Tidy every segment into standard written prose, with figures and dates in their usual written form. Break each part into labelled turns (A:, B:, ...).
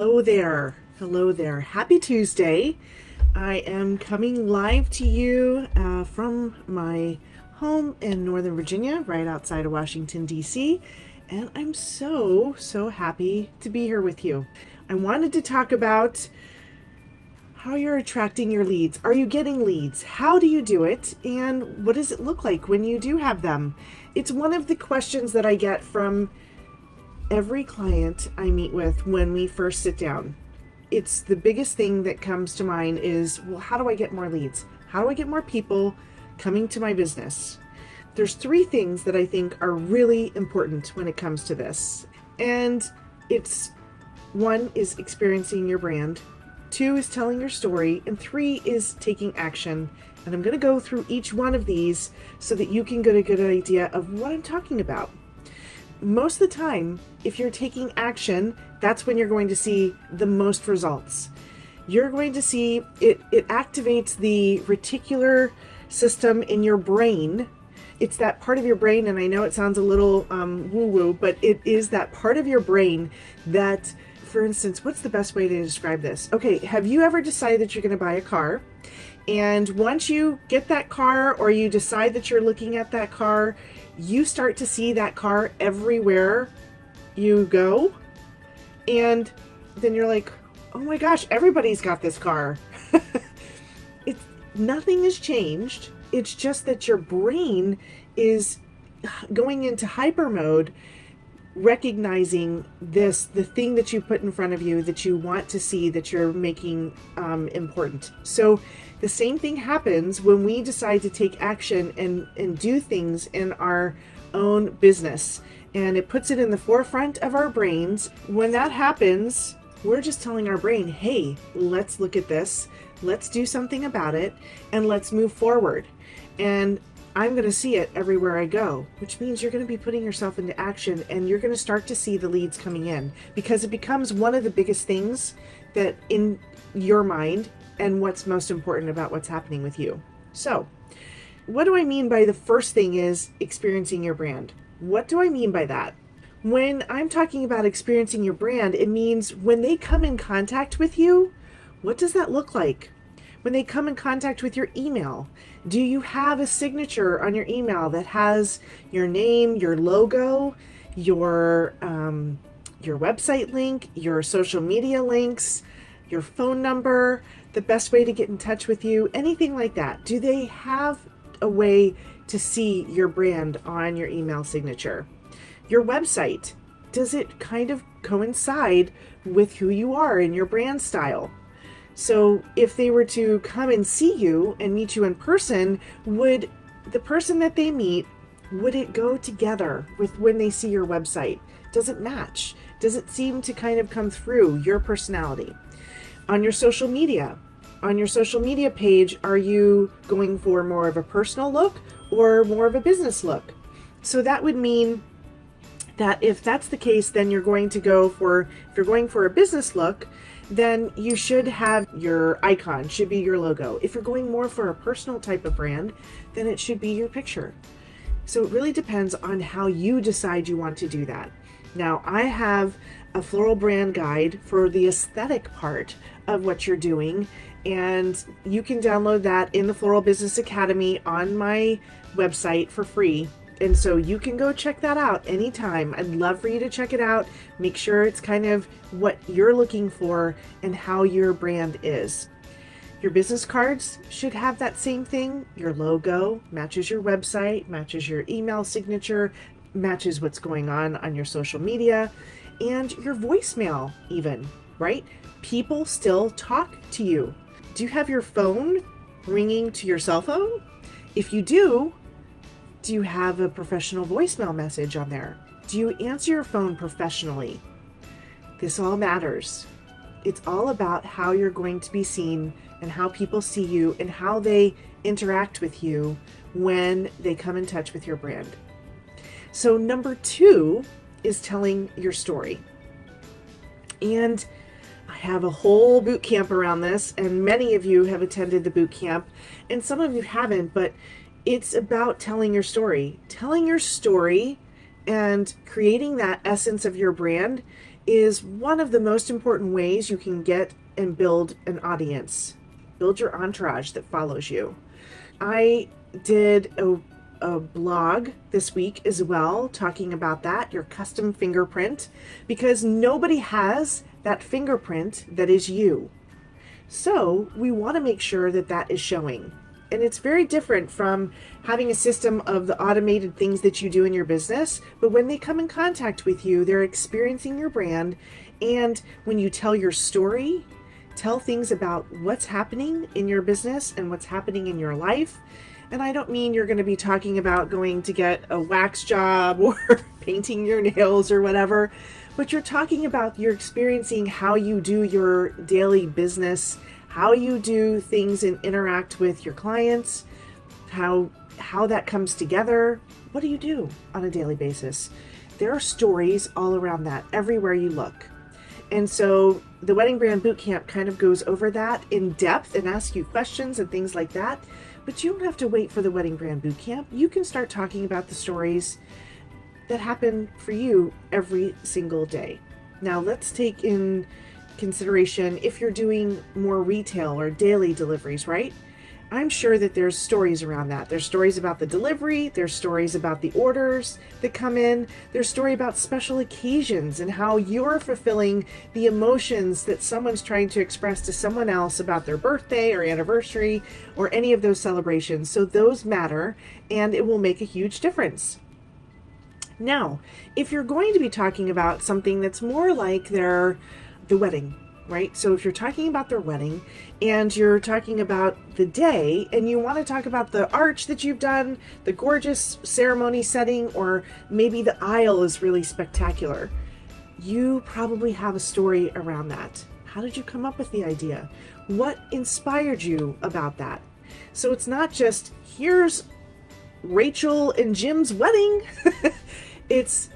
A: Hello there. Hello there. Happy Tuesday. I am coming live to you from my home in Northern Virginia, right outside of Washington, D.C. And I'm so happy to be here with you. I wanted to talk about how you're attracting your leads. Are you getting leads? How do you do it? And what does it look like when you do have them? It's one of the questions that I get from every client I meet with when we first sit down. It's the biggest thing that comes to mind is, well, how do I get more leads? How do I get more people coming to my business? There's three things that I think are really important when it comes to this. And it's one is experiencing your brand, two is telling your story, and three is taking action. And I'm going to go through each one of these so that you can get a good idea of what I'm talking about. Most of the time, if you're taking action, that's when you're going to see the most results. You're going to see it activates the reticular system in your brain. It's that part of your brain, and I know it sounds a little woo-woo, but it is that part of your brain that, for instance, what's the best way to describe this? Okay, have you ever decided that you're going to buy a car? And once you get that car or you decide that you're looking at that car, you start to see that car everywhere you go. And then you're like, oh my gosh, everybody's got this car. Nothing has changed. It's just that your brain is going into hyper mode, recognizing the thing that you put in front of you that you want to see, that you're making important. So the same thing happens when we decide to take action and do things in our own business, and it puts it in the forefront of our brains. When that happens, we're just telling our brain, hey, let's look at this, let's do something about it, and let's move forward. And I'm going to see it everywhere I go, which means you're going to be putting yourself into action, and you're going to start to see the leads coming in, because it becomes one of the biggest things that in your mind and what's most important about what's happening with you. So what do I mean by the first thing is experiencing your brand? What do I mean by that? When I'm talking about experiencing your brand, it means when they come in contact with you, what does that look like? When they come in contact with your email, do you have a signature on your email that has your name, your logo, your website link, your social media links, your phone number, the best way to get in touch with you, anything like that? Do they have a way to see your brand on your email signature? Your website, does it kind of coincide with who you are and your brand style? So if they were to come and see you and meet you in person, would the person that they meet, would it go together with when they see your website? Does it match? Does it seem to kind of come through your personality? On your social media page, are you going for more of a personal look or more of a business look? So that would mean that if that's the case, then you're going to go for, if you're going for a business look, then you should have your icon, should be your logo. If you're going more for a personal type of brand, then it should be your picture. So it really depends on how you decide you want to do that. Now, I have a floral brand guide for the aesthetic part of what you're doing, and you can download that in the Floral Business Academy on my website for free. And so you can go check that out anytime. I'd love for you to check it out. Make sure it's kind of what you're looking for and how your brand is. Your business cards should have that same thing. Your logo matches your website, matches your email signature, matches what's going on your social media, and your voicemail even, right? People still talk to you. Do you have your phone ringing to your cell phone? If you do you have a professional voicemail message on there? Do you answer your phone professionally? This all matters. It's all about how you're going to be seen and how people see you and how they interact with you when they come in touch with your brand. So number 2 is telling your story. And I have a whole boot camp around this, and many of you have attended the boot camp, and some of you haven't, but it's about telling your story. Telling your story and creating that essence of your brand is one of the most important ways you can get and build an audience. Build your entourage that follows you. I did a blog this week as well talking about that, your custom fingerprint, because nobody has that fingerprint that is you. So we want to make sure that that is showing. And it's very different from having a system of the automated things that you do in your business. But when they come in contact with you, they're experiencing your brand. And when you tell your story, tell things about what's happening in your business and what's happening in your life. And I don't mean you're going to be talking about going to get a wax job or painting your nails or whatever, but you're talking about you're experiencing how you do your daily business, how you do things and interact with your clients, how that comes together. What do you do on a daily basis? There are stories all around that everywhere you look. And so the Wedding Brand Bootcamp kind of goes over that in depth and asks you questions and things like that. But you don't have to wait for the Wedding Brand Bootcamp. You can start talking about the stories that happen for you every single day. Now let's take in consideration if you're doing more retail or daily deliveries, right? I'm sure that there's stories around that. There's stories about the delivery, there's stories about the orders that come in, there's story about special occasions and how you're fulfilling the emotions that someone's trying to express to someone else about their birthday or anniversary or any of those celebrations. So those matter and it will make a huge difference. Now, if you're going to be talking about something that's more like the wedding, right? So if you're talking about their wedding and you're talking about the day and you want to talk about the arch that you've done, the gorgeous ceremony setting, or maybe the aisle is really spectacular, you probably have a story around that. How did you come up with the idea? What inspired you about that? So it's not just, here's Rachel and Jim's wedding. It's,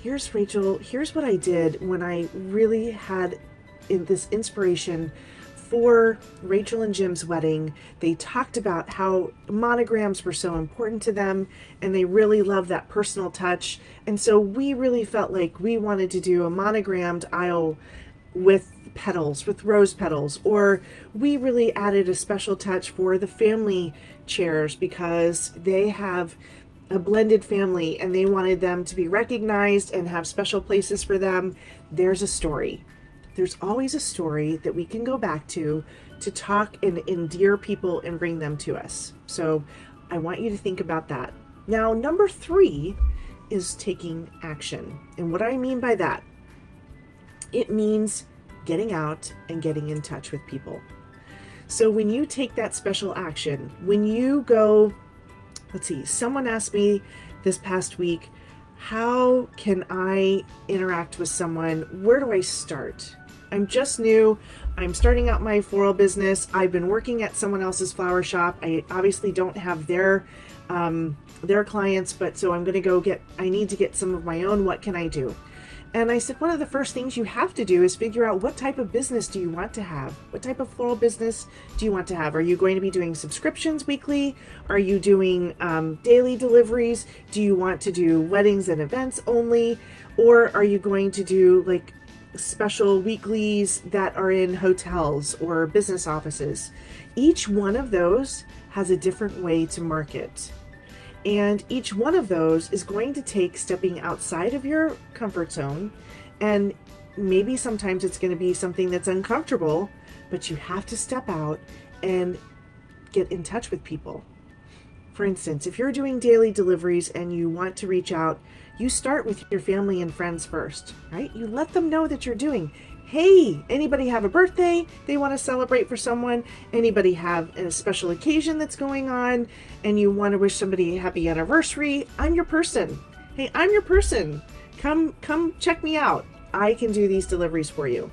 A: here's Rachel, here's what I did when I really had this inspiration for Rachel and Jim's wedding. They talked about how monograms were so important to them and they really love that personal touch. And so we really felt like we wanted to do a monogrammed aisle with petals, with rose petals, or we really added a special touch for the family chairs because they have a blended family and they wanted them to be recognized and have special places for them. There's a story. There's always a story that we can go back to talk and endear people and bring them to us. So I want you to think about that. Now, number 3 is taking action. And what I mean by that, it means getting out and getting in touch with people. So when you take that special action, when you go, let's see, someone asked me this past week, how can I interact with someone? Where do I start? I'm just new. I'm starting out my floral business. I've been working at someone else's flower shop. I obviously don't have their clients, but so I'm going to I need to get some of my own. What can I do? And I said, one of the first things you have to do is figure out what type of business do you want to have? What type of floral business do you want to have? Are you going to be doing subscriptions weekly? Are you doing daily deliveries? Do you want to do weddings and events only? Or are you going to do like special weeklies that are in hotels or business offices? Each one of those has a different way to market. And each one of those is going to take stepping outside of your comfort zone. And maybe sometimes it's going to be something that's uncomfortable, but you have to step out and get in touch with people. For instance, if you're doing daily deliveries and you want to reach out, you start with your family and friends first, right? You let them know that you're doing, hey, anybody have a birthday they want to celebrate for someone? Anybody have a special occasion that's going on and you want to wish somebody a happy anniversary? I'm your person. Hey, I'm your person. Come check me out. I can do these deliveries for you.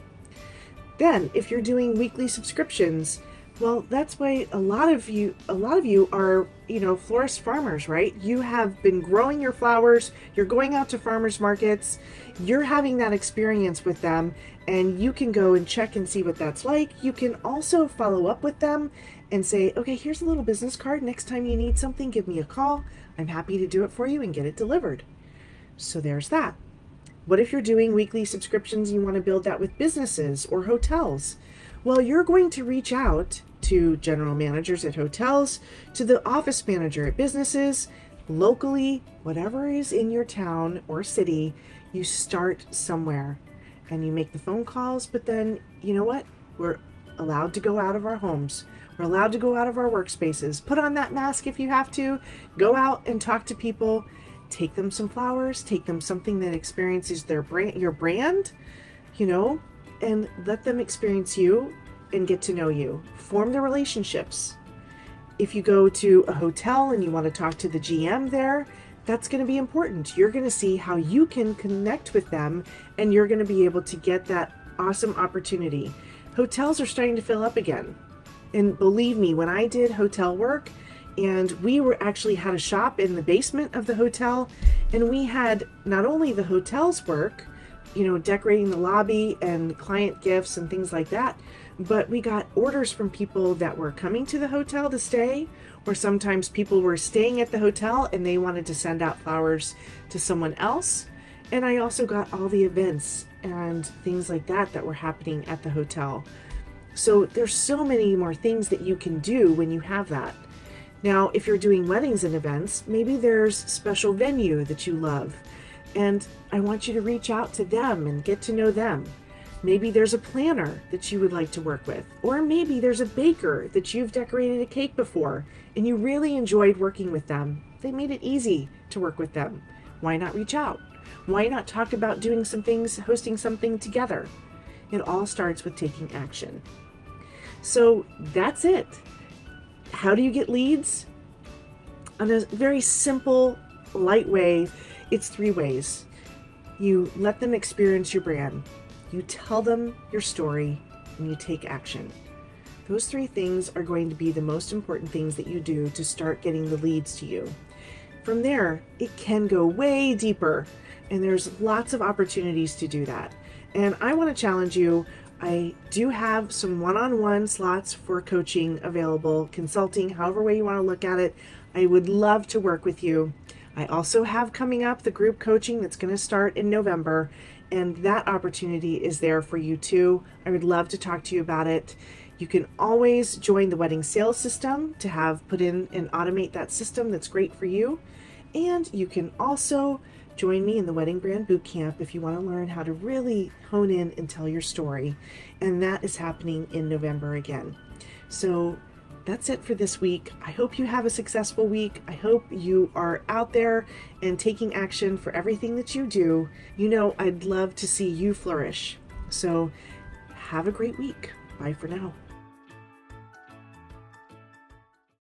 A: Then, if you're doing weekly subscriptions, well, that's why a lot of you are, florist farmers, right? You have been growing your flowers, you're going out to farmers markets, you're having that experience with them, and you can go and check and see what that's like. You can also follow up with them and say, okay, here's a little business card. Next time you need something, give me a call. I'm happy to do it for you and get it delivered. So there's that. What if you're doing weekly subscriptions and you want to build that with businesses or hotels? Well, you're going to reach out to general managers at hotels, to the office manager at businesses, locally, whatever is in your town or city. You start somewhere and you make the phone calls, but then you know what? We're allowed to go out of our homes. We're allowed to go out of our workspaces. Put on that mask if you have to. Go out and talk to people. Take them some flowers. Take them something that experiences their brand, your brand, and let them experience you and get to know you. Form the relationships. If you go to a hotel and you want to talk to the GM there, that's going to be important. You're going to see how you can connect with them, and you're going to be able to get that awesome opportunity. Hotels are starting to fill up again. And believe me, when I did hotel work, and we were actually had a shop in the basement of the hotel, and we had not only the hotel's work, decorating the lobby and client gifts and things like that, but we got orders from people that were coming to the hotel to stay, or sometimes people were staying at the hotel and they wanted to send out flowers to someone else. And I also got all the events and things like that were happening at the hotel. So there's so many more things that you can do when you have that. Now, if you're doing weddings and events, maybe there's special venue that you love, and I want you to reach out to them and get to know them. Maybe there's a planner that you would like to work with, or maybe there's a baker that you've decorated a cake before and you really enjoyed working with them. They made it easy to work with them. Why not reach out? Why not talk about doing some things, hosting something together? It all starts with taking action. So that's it. How do you get leads? On a very simple, light way, it's 3 ways. You let them experience your brand. You tell them your story, and you take action. Those 3 things are going to be the most important things that you do to start getting the leads to you. From there, it can go way deeper, and there's lots of opportunities to do that. And I want to challenge you. I do have some one-on-one slots for coaching available, consulting, however way you want to look at it. I would love to work with you. I also have coming up the group coaching that's going to start in November, and that opportunity is there for you too. I would love to talk to you about it. You can always join the wedding sales system to have put in and automate that system. That's great for you. And you can also join me in the Wedding Brand Bootcamp if you want to learn how to really hone in and tell your story. And that is happening in November again. So that's it for this week. I hope you have a successful week. I hope you are out there and taking action for everything that you do. I'd love to see you flourish. So have a great week. Bye for now.